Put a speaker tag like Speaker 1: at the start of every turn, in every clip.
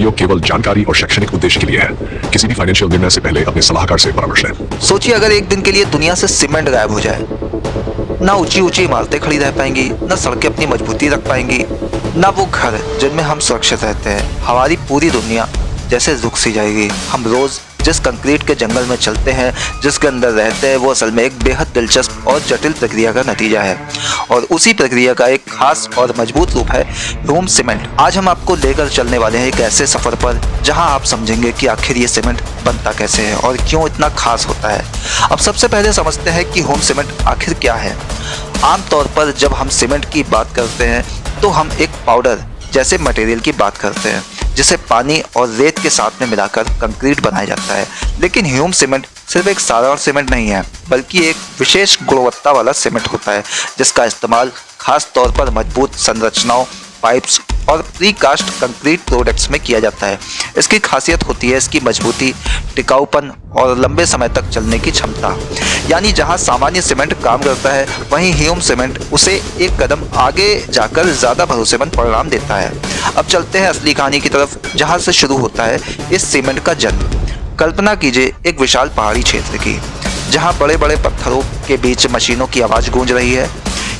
Speaker 1: Video केवल जानकारी और शैक्षणिक उद्देश्य के लिए है। किसी भी फाइनेंशियल निर्णय से पहले अपने सलाहकार से परामर्श लें।
Speaker 2: सोचिए अगर एक दिन के लिए दुनिया से सीमेंट गायब हो जाए, ना ऊंची ऊंची इमारतें खड़ी रह पाएंगी, ना सड़कें अपनी मजबूती रख पाएंगी, ना वो घर जिनमें हम सुरक्षित रहते हैं। हमारी पूरी दुनिया जैसे रुक सी जाएगी। हम रोज जिस कंक्रीट के जंगल में चलते हैं, जिसके अंदर रहते हैं, वो असल में एक बेहद दिलचस्प और जटिल प्रक्रिया का नतीजा है, और उसी प्रक्रिया का एक खास और मजबूत रूप है ह्यूम सीमेंट। आज हम आपको लेकर चलने वाले हैं एक ऐसे सफर पर जहां आप समझेंगे कि आखिर ये सीमेंट बनता कैसे है और क्यों इतना खास होता है। अब सबसे पहले समझते हैं कि ह्यूम सीमेंट आखिर क्या है। आमतौर पर जब हम सीमेंट की बात करते हैं तो हम एक पाउडर जैसे मटेरियल की बात करते हैं जिसे पानी और रेत के साथ में मिलाकर कंक्रीट बनाया जाता है। लेकिन ह्यूम सीमेंट सिर्फ एक साधारण सीमेंट नहीं है, बल्कि एक विशेष गुणवत्ता वाला सीमेंट होता है जिसका इस्तेमाल खास तौर पर मजबूत संरचनाओं, पाइप्स और प्रीकास्ट कंक्रीट प्रोडक्ट्स में किया जाता है। इसकी खासियत होती है इसकी मजबूती, टिकाऊपन और लंबे समय तक चलने की क्षमता। यानी जहां सामान्य सीमेंट काम करता है, वहीं ह्यूम सीमेंट उसे एक कदम आगे जाकर ज़्यादा भरोसेमंद परिणाम देता है। अब चलते हैं असली कहानी की तरफ, जहां से शुरू होता है इस सीमेंट का जन्म। कल्पना कीजिए एक विशाल पहाड़ी क्षेत्र की, जहां बड़े बड़े पत्थरों के बीच मशीनों की आवाज़ गूंज रही है।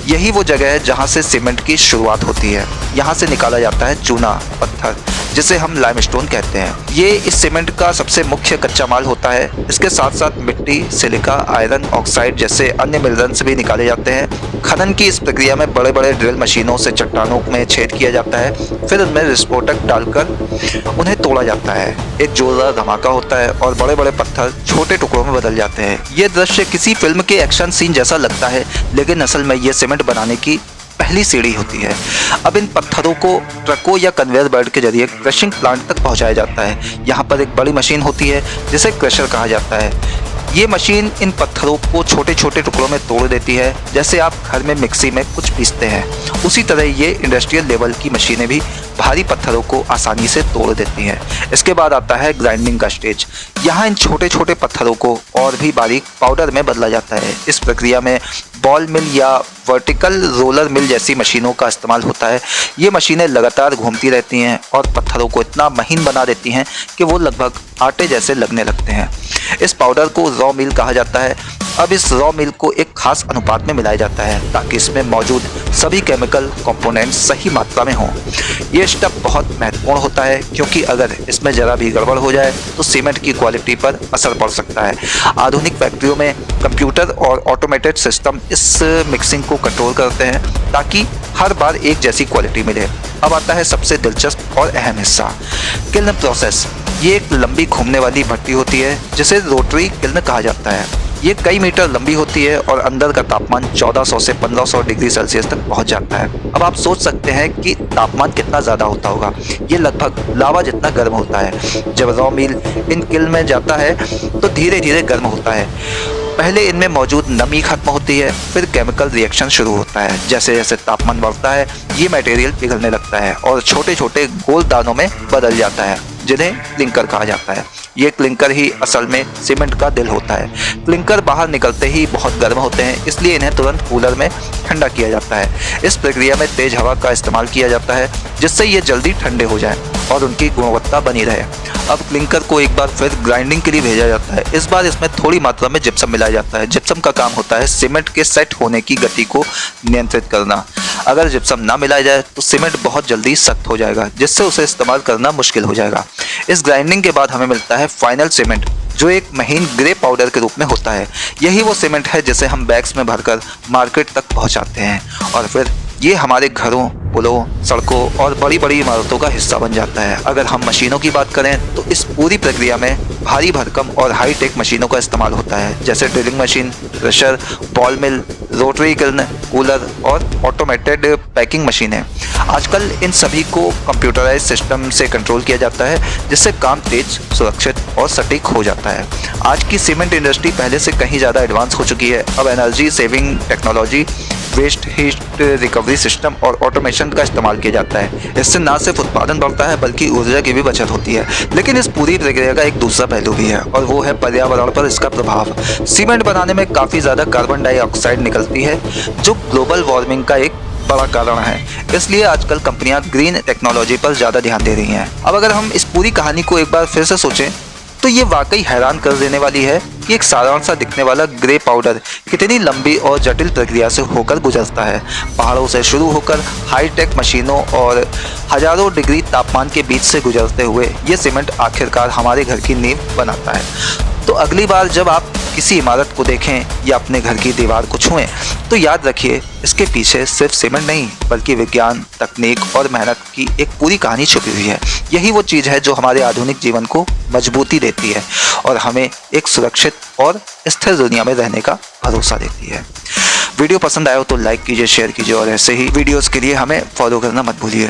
Speaker 2: यही वो जगह है जहां से सीमेंट की शुरुआत होती है। यहाँ से निकाला जाता है चूना पत्थर, जिसे हम लाइमस्टोन कहते हैं। ये इस सीमेंट का सबसे मुख्य कच्चा माल होता है। इसके साथ साथ मिट्टी, सिलिका, आयरन ऑक्साइड जैसे अन्य मिनरल्स भी निकाले जाते हैं। खनन की इस प्रक्रिया में बड़े बड़े ड्रिल मशीनों से चट्टानों में छेद किया जाता है, फिर उनमें विस्फोटक डालकर उन्हें तोड़ा जाता है। एक जोरदार धमाका होता है और बड़े बड़े पत्थर छोटे टुकड़ों में बदल जाते हैं। ये दृश्य किसी फिल्म के एक्शन सीन जैसा लगता है, लेकिन असल में ये सीमेंट बनाने की पहली सीढ़ी होती है। अब इन पत्थरों को ट्रकों या कन्वेयर बेल्ट के जरिए क्रशिंग प्लांट तक पहुंचाया जाता है। यहाँ पर एक बड़ी मशीन होती है जिसे क्रशर कहा जाता है। ये मशीन इन पत्थरों को छोटे छोटे टुकड़ों में तोड़ देती है, जैसे आप घर में मिक्सी में कुछ पीसते हैं। उसी तरह ये इंडस्ट्रियल लेवल की मशीनें भी भारी पत्थरों को आसानी से तोड़ देती हैं। इसके बाद आता है ग्राइंडिंग का स्टेज। यहाँ इन छोटे छोटे पत्थरों को और भी बारीक पाउडर में बदला जाता है। इस प्रक्रिया में बॉल मिल या वर्टिकल रोलर मिल जैसी मशीनों का इस्तेमाल होता है। ये मशीनें लगातार घूमती रहती हैं और पत्थरों को इतना महीन बना देती हैं कि वो लगभग आटे जैसे लगने लगते हैं। इस पाउडर को रॉ मिल कहा जाता है। अब इस रॉ मिल को एक खास अनुपात में मिलाया जाता है ताकि इसमें मौजूद सभी केमिकल कंपोनेंट्स सही मात्रा में हों। ये स्टेप बहुत महत्वपूर्ण होता है, क्योंकि अगर इसमें ज़रा भी गड़बड़ हो जाए तो सीमेंट की क्वालिटी पर असर पड़ सकता है। आधुनिक फैक्ट्रियों में कंप्यूटर और ऑटोमेटेड सिस्टम इस मिक्सिंग को कंट्रोल करते हैं ताकि हर बार एक जैसी क्वालिटी मिले। अब आता है सबसे दिलचस्प और अहम हिस्सा, किल्न प्रोसेस। ये एक लंबी घूमने वाली भट्टी होती है जिसे रोटरी किल्न कहा जाता है। ये कई मीटर लंबी होती है और अंदर का तापमान 1400 से 1500 डिग्री सेल्सियस तक पहुंच जाता है। अब आप सोच सकते हैं कि तापमान कितना ज़्यादा होता होगा। ये लगभग लावा जितना गर्म होता है। जब रॉ मील इन किल्न में जाता है तो धीरे धीरे गर्म होता है। पहले इनमें मौजूद नमी खत्म होती है, फिर केमिकल रिएक्शन शुरू होता है। जैसे जैसे तापमान बढ़ता है, ये मटेरियल पिघलने लगता है और छोटे छोटे गोल दानों में बदल जाता है, जिन्हें क्लिंकर कहा जाता है। ये क्लिंकर ही असल में सीमेंट का दिल होता है। क्लिंकर बाहर निकलते ही बहुत गर्म होते हैं, इसलिए इन्हें तुरंत कूलर में ठंडा किया जाता है। इस प्रक्रिया में तेज हवा का इस्तेमाल किया जाता है, जिससे ये जल्दी ठंडे हो जाएं और उनकी गुणवत्ता बनी रहे। अब क्लिंकर को एक बार फिर ग्राइंडिंग के लिए भेजा जाता है। इस बार इसमें थोड़ी मात्रा में जिप्सम मिलाया जाता है। जिप्सम का काम होता है सीमेंट के सेट होने की गति को नियंत्रित करना। अगर जिप्सम ना मिलाया जाए तो सीमेंट बहुत जल्दी सख्त हो जाएगा, जिससे उसे इस्तेमाल करना मुश्किल हो जाएगा। इस ग्राइंडिंग के बाद हमें मिलता है फाइनल सीमेंट, जो एक महीन ग्रे पाउडर के रूप में होता है। यही वो सीमेंट है जिसे हम बैग्स में भरकर मार्केट तक पहुंचाते हैं और फिर ये हमारे घरों, पुलों, सड़कों और बड़ी बड़ी इमारतों का हिस्सा बन जाता है। अगर हम मशीनों की बात करें तो इस पूरी प्रक्रिया में भारी भरकम और हाई टेक मशीनों का इस्तेमाल होता है, जैसे ड्रिलिंग मशीन, क्रशर, बॉल मिल, रोटरी किल्न, कूलर और ऑटोमेटेड पैकिंग मशीनें। आजकल इन सभी को कंप्यूटराइज सिस्टम से कंट्रोल किया जाता है, जिससे काम तेज, सुरक्षित और सटीक हो जाता है। आज की सीमेंट इंडस्ट्री पहले से कहीं ज़्यादा एडवांस हो चुकी है। अब energy saving technology, waste heat recovery system और ऑटोमेशन का इस्तेमाल किया जाता है। इससे न सिर्फ उत्पादन बढ़ता है बल्कि ऊर्जा की भी बचत होती है। लेकिन इस पूरी प्रक्रिया का एक दूसरा पहलू भी है और वो है पर्यावरण पर इसका प्रभाव। सीमेंट बनाने में काफ़ी ज़्यादा कार्बन डाइऑक्साइड निकलती है, जो ग्लोबल वार्मिंग का एक बड़ा कारण है। इसलिए आजकल कंपनियां ग्रीन टेक्नोलॉजी पर ज़्यादा ध्यान दे रही हैं। अब अगर हम इस पूरी कहानी को एक बार फिर से सोचें तो ये वाकई हैरान कर देने वाली है कि एक साधारण सा दिखने वाला ग्रे पाउडर कितनी लंबी और जटिल प्रक्रिया से होकर गुजरता है। पहाड़ों से शुरू होकर हाईटेक मशीनों और हजारों डिग्री तापमान के बीच से गुजरते हुए ये सीमेंट आखिरकार हमारे घर की नींव बनाता है। तो अगली बार जब आप किसी इमारत को देखें या अपने घर की दीवार को छुएं तो याद रखिए इसके पीछे सिर्फ सीमेंट नहीं बल्कि विज्ञान, तकनीक और मेहनत की एक पूरी कहानी छुपी हुई है। यही वो चीज़ है जो हमारे आधुनिक जीवन को मजबूती देती है और हमें एक सुरक्षित और स्थिर दुनिया में रहने का भरोसा देती है। वीडियो पसंद आया हो तो लाइक कीजिए, शेयर कीजिए और ऐसे ही वीडियोस के लिए हमें फॉलो करना मत भूलिए।